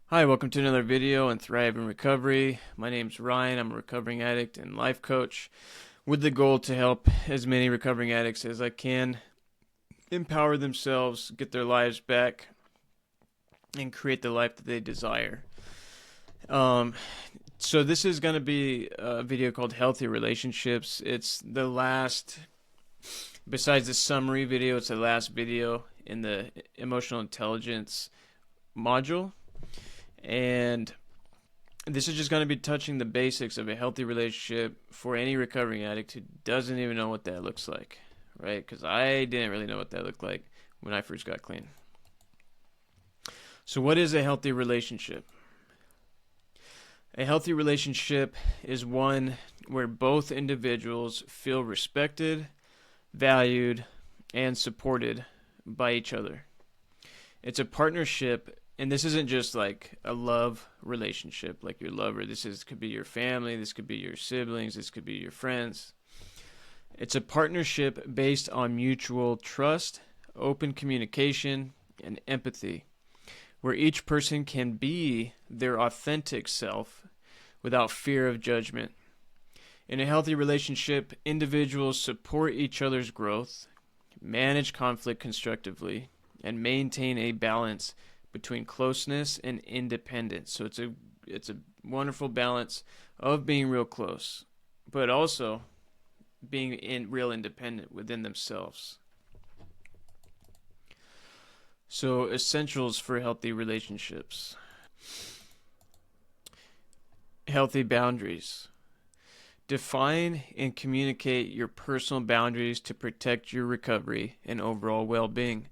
Hi, welcome to another video on Thrive in Recovery. My name's Ryan. I'm a recovering addict and life coach with the goal to help as many recovering addicts as I can empower themselves, get their lives back, and create the life that they desire. Um, so this is going to be a video called Healthy Relationships. It's the last, besides the summary video, it's the last video in the emotional intelligence module. And this is just going to be touching the basics of a healthy relationship for any recovering addict who doesn't even know what that looks like, right? Because I didn't really know what that looked like when I first got clean. So, what is a healthy relationship? A healthy relationship is one where both individuals feel respected, valued, and supported by each other. It's a partnership, and this isn't just like a love relationship, like your lover. Could be your family, this could be your siblings, this could be your friends. It's a partnership based on mutual trust, open communication, and empathy, where each person can be their authentic self without fear of judgment. In a healthy relationship, individuals support each other's growth, manage conflict constructively, and maintain a balance between closeness and independence. So it's a wonderful balance of being real close, but also being real independent within themselves. So essentials for healthy relationships. Healthy boundaries. Define and communicate your personal boundaries to protect your recovery and overall well-being.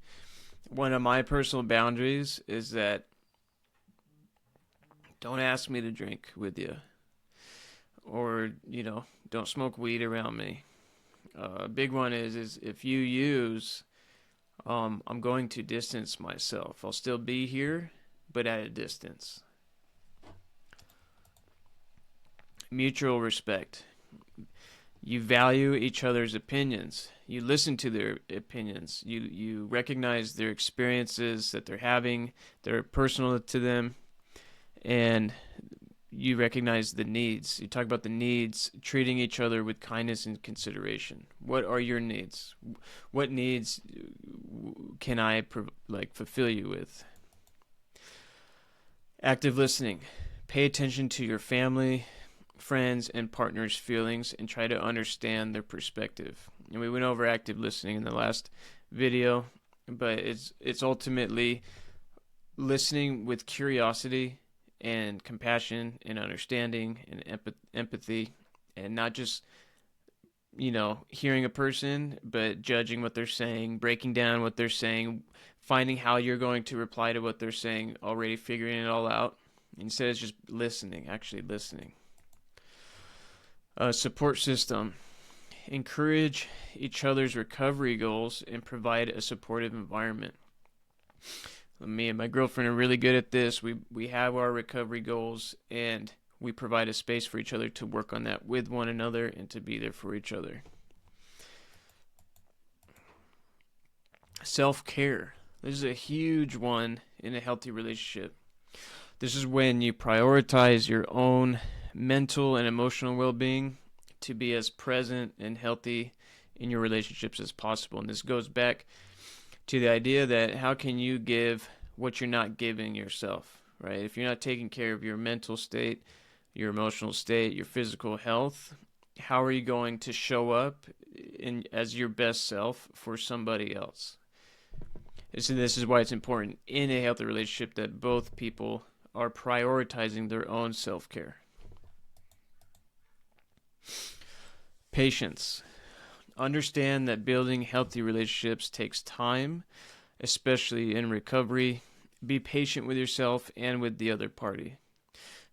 One of my personal boundaries is that don't ask me to drink with you, or don't smoke weed around me. A big one is if you use, I'm going to distance myself. I'll still be here, but at a distance. Mutual respect. You value each other's opinions. You listen to their opinions. You recognize their experiences that they're having, that are personal to them, and you recognize the needs. You talk about the needs, treating each other with kindness and consideration. What are your needs? What needs can I fulfill you with? Active listening. Pay attention to your family, friends, and partners' feelings and try to understand their perspective. And we went over active listening in the last video, but it's ultimately listening with curiosity and compassion and understanding and empathy, and not just hearing a person, but judging what they're saying, breaking down what they're saying, finding how you're going to reply to what they're saying, already figuring it all out. Instead, it's just listening, actually listening. Support system. Encourage each other's recovery goals and provide a supportive environment. Me and my girlfriend are really good at this. We have our recovery goals, and we provide a space for each other to work on that with one another and to be there for each other. Self-care. This is a huge one in a healthy relationship. This is when you prioritize your own mental and emotional well-being to be as present and healthy in your relationships as possible. And this goes back to the idea that how can you give what you're not giving yourself, right? If you're not taking care of your mental state, your emotional state, your physical health, how are you going to show up as your best self for somebody else? So this is why it's important in a healthy relationship that both people are prioritizing their own self-care. Patience. Understand that building healthy relationships takes time, especially in recovery. Be patient with yourself and with the other party.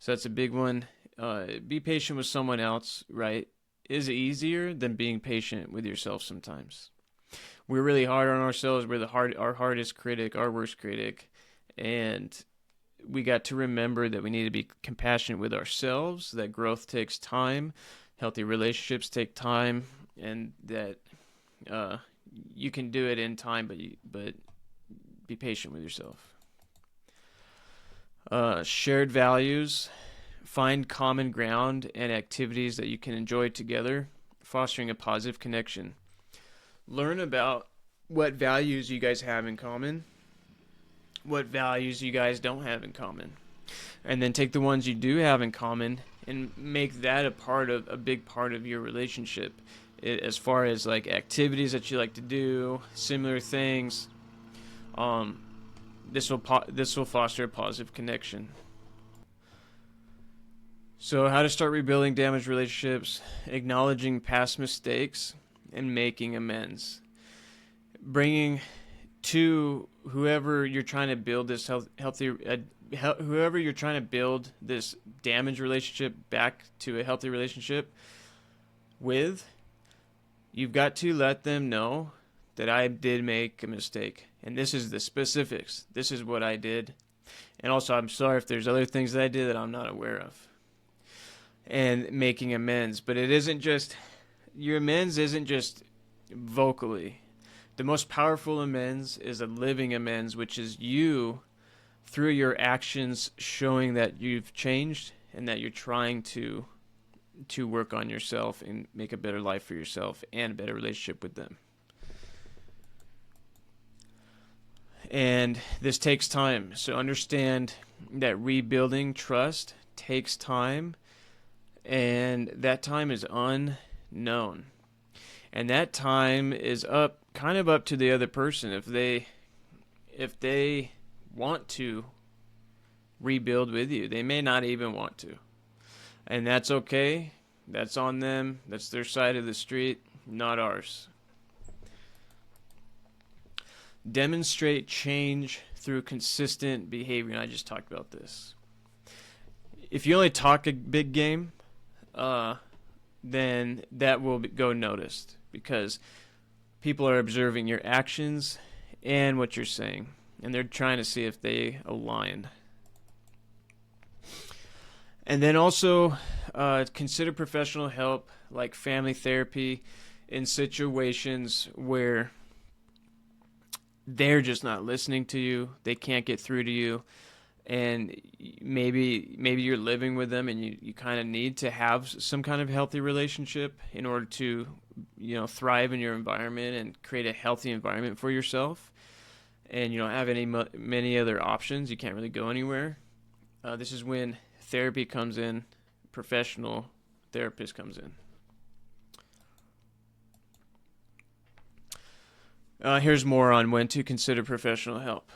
So that's a big one. Be patient with someone else, right? Is easier than being patient with yourself sometimes. We're really hard on ourselves. We're our hardest critic, our worst critic. And we got to remember that we need to be compassionate with ourselves, that growth takes time, healthy relationships take time, and that you can do it in time, but be patient with yourself. Shared values. Find common ground and activities that you can enjoy together, fostering a positive connection. Learn about what values you guys have in common, what values you guys don't have in common, and then take the ones you do have in common and make that a big part of your relationship, as far as like activities that you like to do, similar things. um, this will foster a positive connection. So how to start rebuilding damaged relationships: acknowledging past mistakes and making amends, bringing to whoever you're trying to build this whoever you're trying to build this damaged relationship back to a healthy relationship with. You've got to let them know that I did make a mistake, and this is the specifics. This is what I did, and also I'm sorry if there's other things that I did that I'm not aware of. And making amends, but it isn't just your amends isn't just vocally. The most powerful amends is a living amends, which is you, through your actions, showing that you've changed and that you're trying to work on yourself and make a better life for yourself and a better relationship with them. And this takes time. So understand that rebuilding trust takes time, and that time is unknown. And that time is kind of up to the other person. If they want to rebuild with you, they may not even want to. And that's okay. That's on them. That's their side of the street, not ours. Demonstrate change through consistent behavior. And I just talked about this. If you only talk a big game, then that will go noticed, because people are observing your actions and what you're saying, and they're trying to see if they align. And then also consider professional help like family therapy in situations where they're just not listening to you, they can't get through to you, and maybe you're living with them and you kind of need to have some kind of healthy relationship in order to thrive in your environment and create a healthy environment for yourself, and you don't have many other options, you can't really go anywhere. This is when therapy comes in, professional therapist comes in. Here's more on when to consider professional help,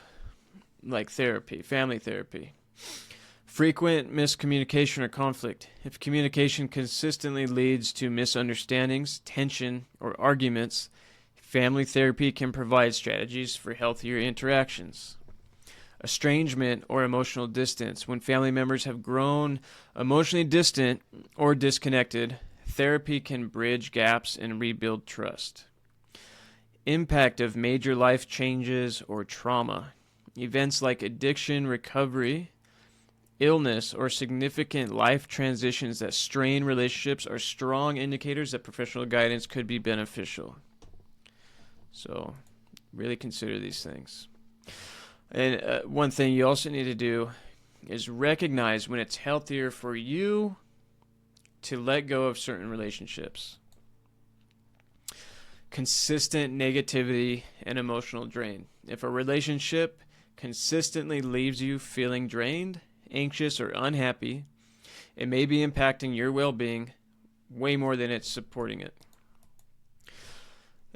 like therapy, family therapy. Frequent miscommunication or conflict. If communication consistently leads to misunderstandings, tension, or arguments, family therapy can provide strategies for healthier interactions. Estrangement or emotional distance. When family members have grown emotionally distant or disconnected, therapy can bridge gaps and rebuild trust. Impact of major life changes or trauma. Events like addiction, recovery, illness, or significant life transitions that strain relationships are strong indicators that professional guidance could be beneficial. So, really consider these things. And one thing you also need to do is recognize when it's healthier for you to let go of certain relationships. Consistent negativity and emotional drain. If a relationship consistently leaves you feeling drained, anxious, or unhappy, it may be impacting your well-being way more than it's supporting it.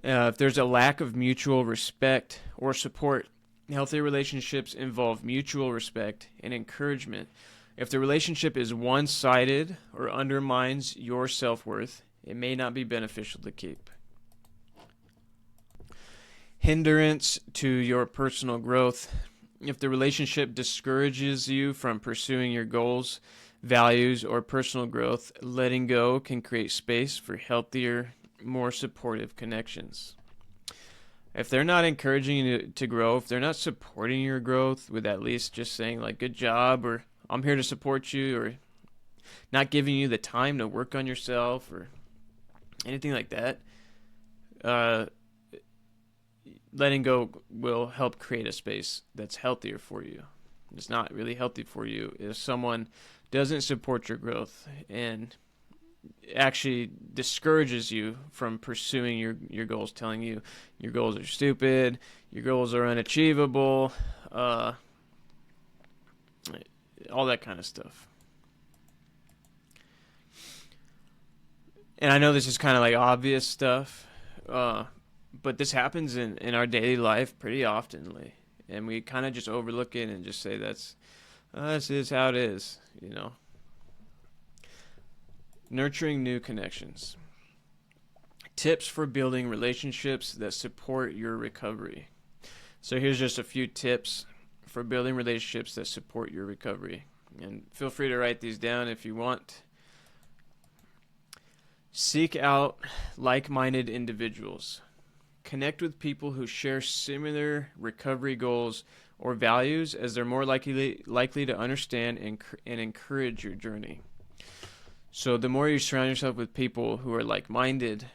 If there's a lack of mutual respect or support, healthy relationships involve mutual respect and encouragement. If the relationship is one-sided or undermines your self-worth, it may not be beneficial to keep. Hindrance to your personal growth. If the relationship discourages you from pursuing your goals, values, or personal growth, letting go can create space for healthier, more supportive connections. If they're not encouraging you to grow, if they're not supporting your growth with at least just saying like good job or I'm here to support you, or not giving you the time to work on yourself or anything like that, letting go will help create a space that's healthier for you. It's not really healthy for you if someone doesn't support your growth and actually discourages you from pursuing your goals, telling you your goals are stupid, your goals are unachievable, all that kind of stuff. And I know this is kind of like obvious stuff, but this happens in our daily life pretty oftenly, and we kind of just overlook it and just say this is how it is, you know. Nurturing new connections. Tips for building relationships that support your recovery. So here's just a few tips for building relationships that support your recovery. And feel free to write these down if you want. Seek out like-minded individuals. Connect with people who share similar recovery goals or values, as they're more likely to understand and encourage your journey. So the more you surround yourself with people who are like-minded,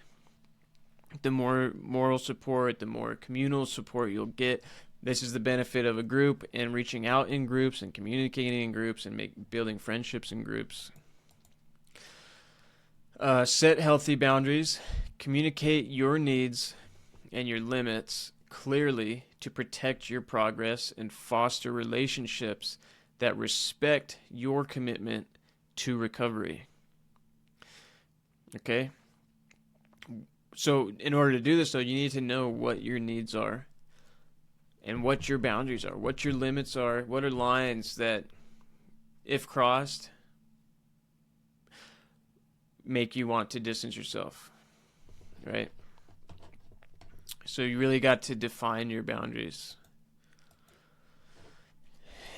the more moral support, the more communal support you'll get. This is the benefit of a group and reaching out in groups and communicating in groups and building friendships in groups. Set healthy boundaries. Communicate your needs and your limits clearly to protect your progress and foster relationships that respect your commitment to recovery. Okay? So in order to do this, though, you need to know what your needs are and what your boundaries are, what your limits are, what are lines that, if crossed, make you want to distance yourself, right? So you really got to define your boundaries.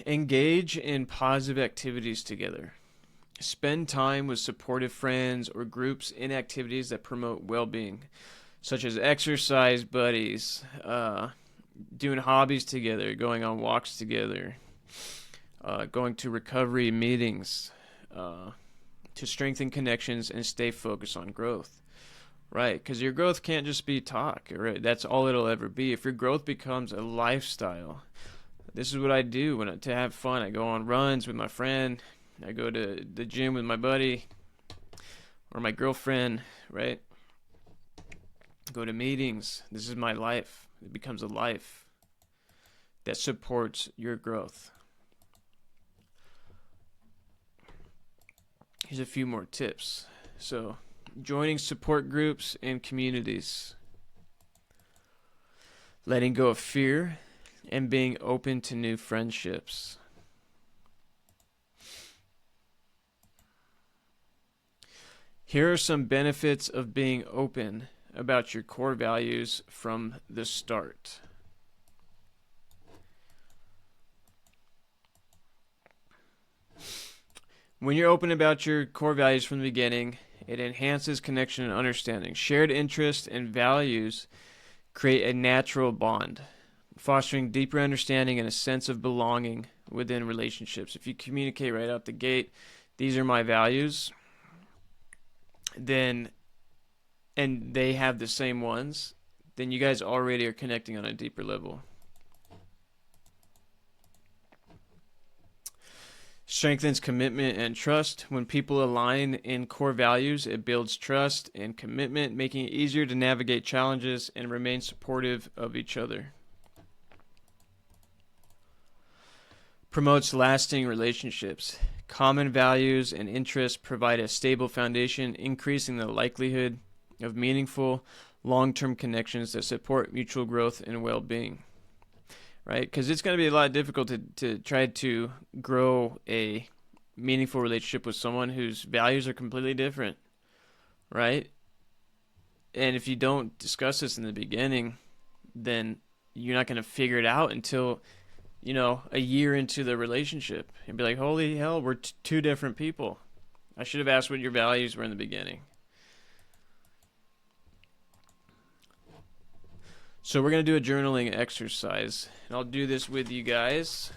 Engage in positive activities together. Spend time with supportive friends or groups in activities that promote well-being, such as exercise buddies, doing hobbies together, going on walks together, going to recovery meetings, to strengthen connections and stay focused on growth. Right, because your growth can't just be talk, right? That's all it'll ever be. If your growth becomes a lifestyle, this is what I do to have fun. I go on runs with my friend. I go to the gym with my buddy or my girlfriend, right? Go to meetings. This is my life. It becomes a life that supports your growth. Here's a few more tips. So, joining support groups and communities. Letting go of fear and being open to new friendships. Here are some benefits of being open about your core values from the start. When you're open about your core values from the beginning, it enhances connection and understanding. Shared interests and values create a natural bond, fostering deeper understanding and a sense of belonging within relationships. If you communicate right out the gate, these are my values, then, and they have the same ones, then you guys already are connecting on a deeper level. Strengthens commitment and trust. When people align in core values, it builds trust and commitment, making it easier to navigate challenges and remain supportive of each other. Promotes lasting relationships. Common values and interests provide a stable foundation, increasing the likelihood of meaningful, long-term connections that support mutual growth and well-being. Right? Because it's going to be a lot difficult to try to grow a meaningful relationship with someone whose values are completely different. Right? And if you don't discuss this in the beginning, then you're not going to figure it out until, a year into the relationship. And be like, holy hell, we're two different people. I should have asked what your values were in the beginning. So we're going to do a journaling exercise. And I'll do this with you guys.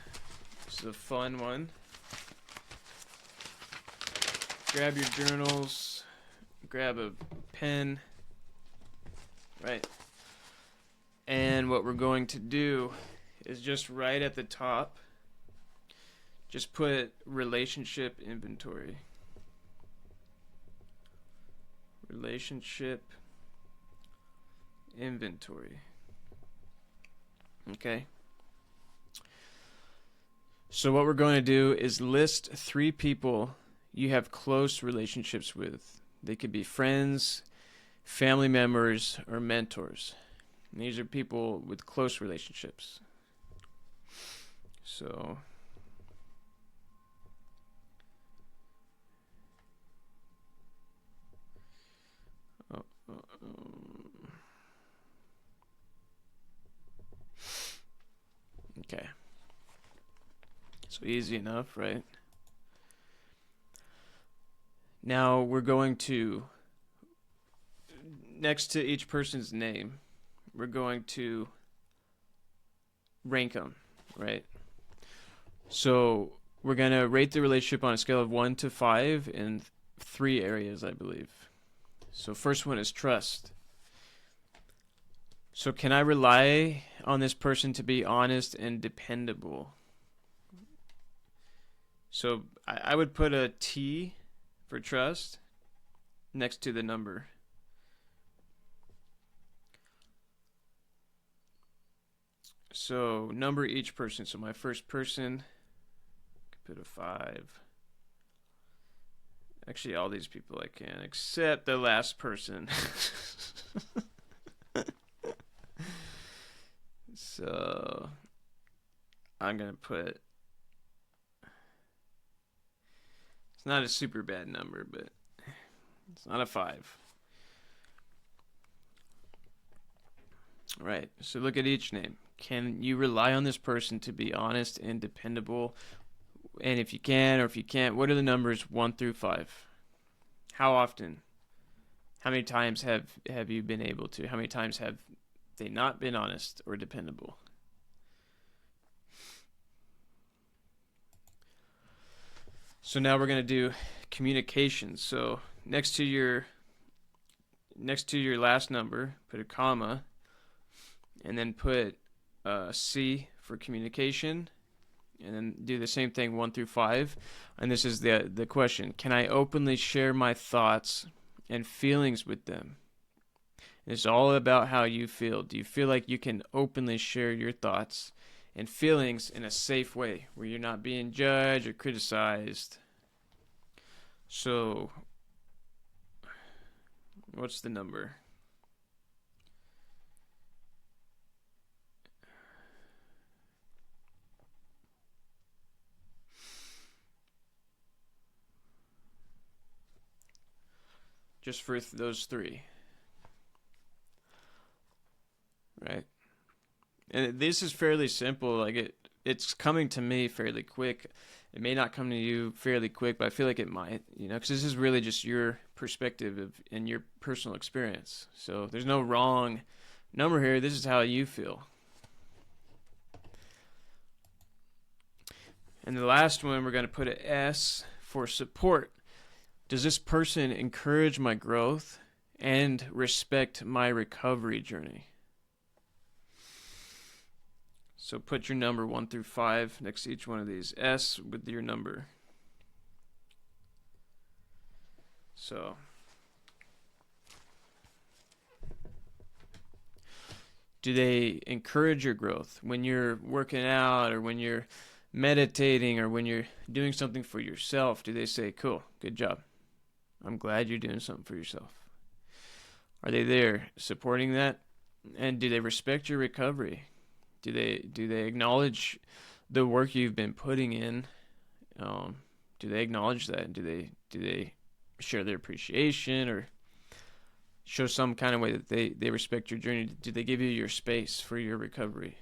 This is a fun one. Grab your journals. Grab a pen. Right. And what we're going to do is just right at the top, Just put relationship inventory. Relationship inventory. Okay. So what we're going to do is list 3 people you have close relationships with. They could be friends, family members, or mentors. And these are people with close relationships. So okay. So easy enough, right? Now we're going to, next to each person's name, we're going to rank them, right? So we're going to rate the relationship on a scale of 1 to 5 in 3 areas, I believe. So first one is trust. So can I rely on this person to be honest and dependable? So I would put a T for trust next to the number. So number each person. So my first person, I could put a 5. Actually, all these people I can, except the last person. So I'm going to put, it's not a super bad number, but it's not a 5. Right, so look at each name. Can you rely on this person to be honest and dependable? And if you can or if you can't, what are the numbers 1 through 5? How often? How many times have you been able to? How many times have they not been honest or dependable? So now we're going to do communication. So next to your last number, put a comma, and then put C for communication, and then do the same thing 1 through 5. And this is the question: can I openly share my thoughts and feelings with them? It's all about how you feel. Do you feel like you can openly share your thoughts and feelings in a safe way where you're not being judged or criticized? So, what's the number? Just for those 3. Right? And this is fairly simple. Like it's coming to me fairly quick. It may not come to you fairly quick, but I feel like it might, because this is really just your perspective and your personal experience. So there's no wrong number here. This is how you feel. And the last one, we're going to put an S for support. Does this person encourage my growth and respect my recovery journey? So put your number 1 through 5 next to each one of these. S with your number. So do they encourage your growth when you're working out or when you're meditating or when you're doing something for yourself? Do they say, cool, good job, I'm glad you're doing something for yourself? Are they there supporting that? And do they respect your recovery? Do they acknowledge the work you've been putting in? Do they acknowledge that? Do they share their appreciation or show some kind of way that they respect your journey? Do they give you your space for your recovery?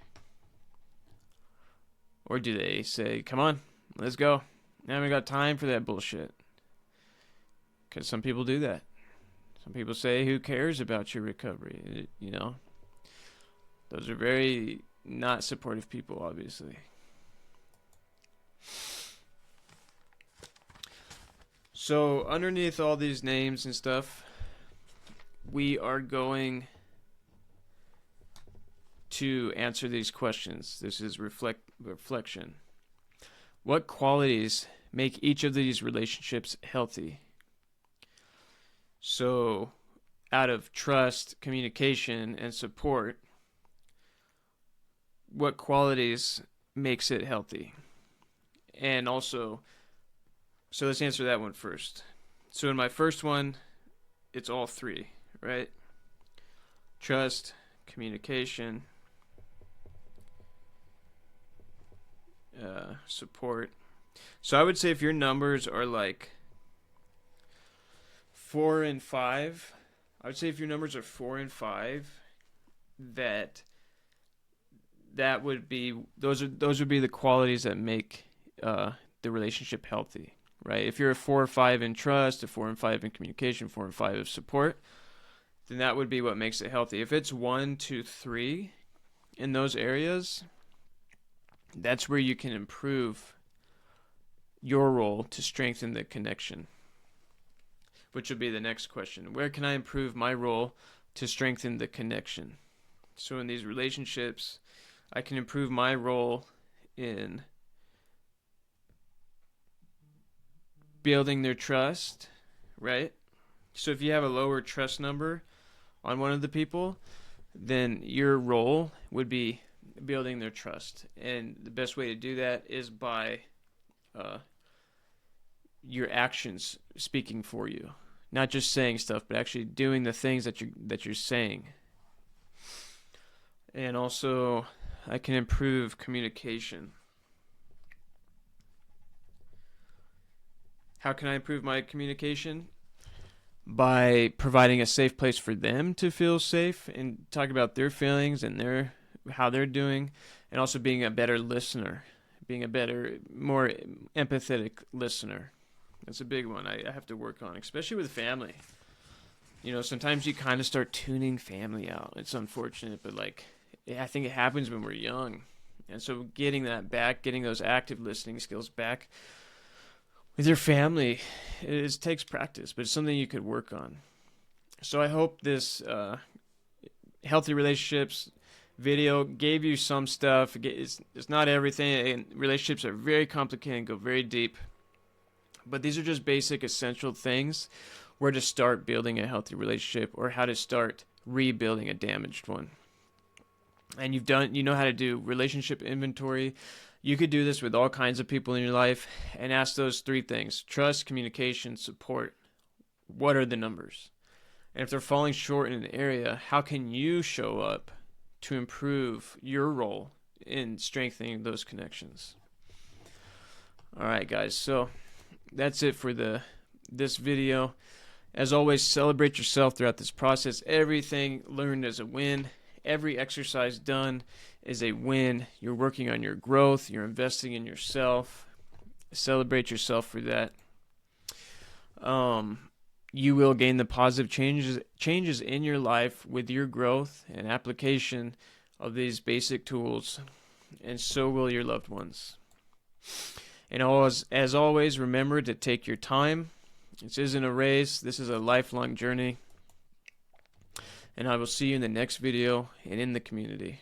Or do they say, come on, let's go, I haven't got time for that bullshit? Because some people do that. Some people say, who cares about your recovery? Those are very not supportive people, obviously. So underneath all these names and stuff, we are going to answer these questions. This is reflection. What qualities make each of these relationships healthy? So, out of trust, communication, and support, what qualities makes it healthy? And also, so let's answer that one first. So in my first one, it's all three, right? Trust, communication, support. So I would say if your numbers are like 4 and 5, I would say if your numbers are 4 and 5, that would be those would be the qualities that make the relationship healthy, right? If you're a 4 or 5 in trust, a 4 and 5 in communication, 4 and 5 of support, then that would be what makes it healthy. If it's 1, 2, 3 in those areas, that's where you can improve your role to strengthen the connection, which would be the next question. Where can I improve my role to strengthen the connection? So in these relationships, I can improve my role in building their trust, right? So if you have a lower trust number on one of the people, then your role would be building their trust. And the best way to do that is by your actions speaking for you. Not just saying stuff, but actually doing the things that you're saying. And also, I can improve communication. How can I improve my communication? By providing a safe place for them to feel safe and talk about their feelings and how they're doing, and also being a better listener, being a better, more empathetic listener. That's a big one I have to work on, especially with family. You know, sometimes you kind of start tuning family out. It's unfortunate, but I think it happens when we're young. And so getting that back, getting those active listening skills back with your family, takes practice, but it's something you could work on. So I hope this healthy relationships video gave you some stuff. It's not everything, and relationships are very complicated and go very deep. But these are just basic, essential things where to start building a healthy relationship or how to start rebuilding a damaged one. And you know how to do relationship inventory. You could do this with all kinds of people in your life and ask those three things: trust, communication, support. What are the numbers? And if they're falling short in an area, how can you show up to improve your role in strengthening those connections? All right, guys. So that's it for this video. As always, celebrate yourself throughout this process. Everything learned is a win. Every exercise done is a win. You're working on your growth. You're investing in yourself. Celebrate yourself for that. You will gain the positive changes in your life with your growth and application of these basic tools, and so will your loved ones. And as always, remember to take your time. This isn't a race. This is a lifelong journey. And I will see you in the next video and in the community.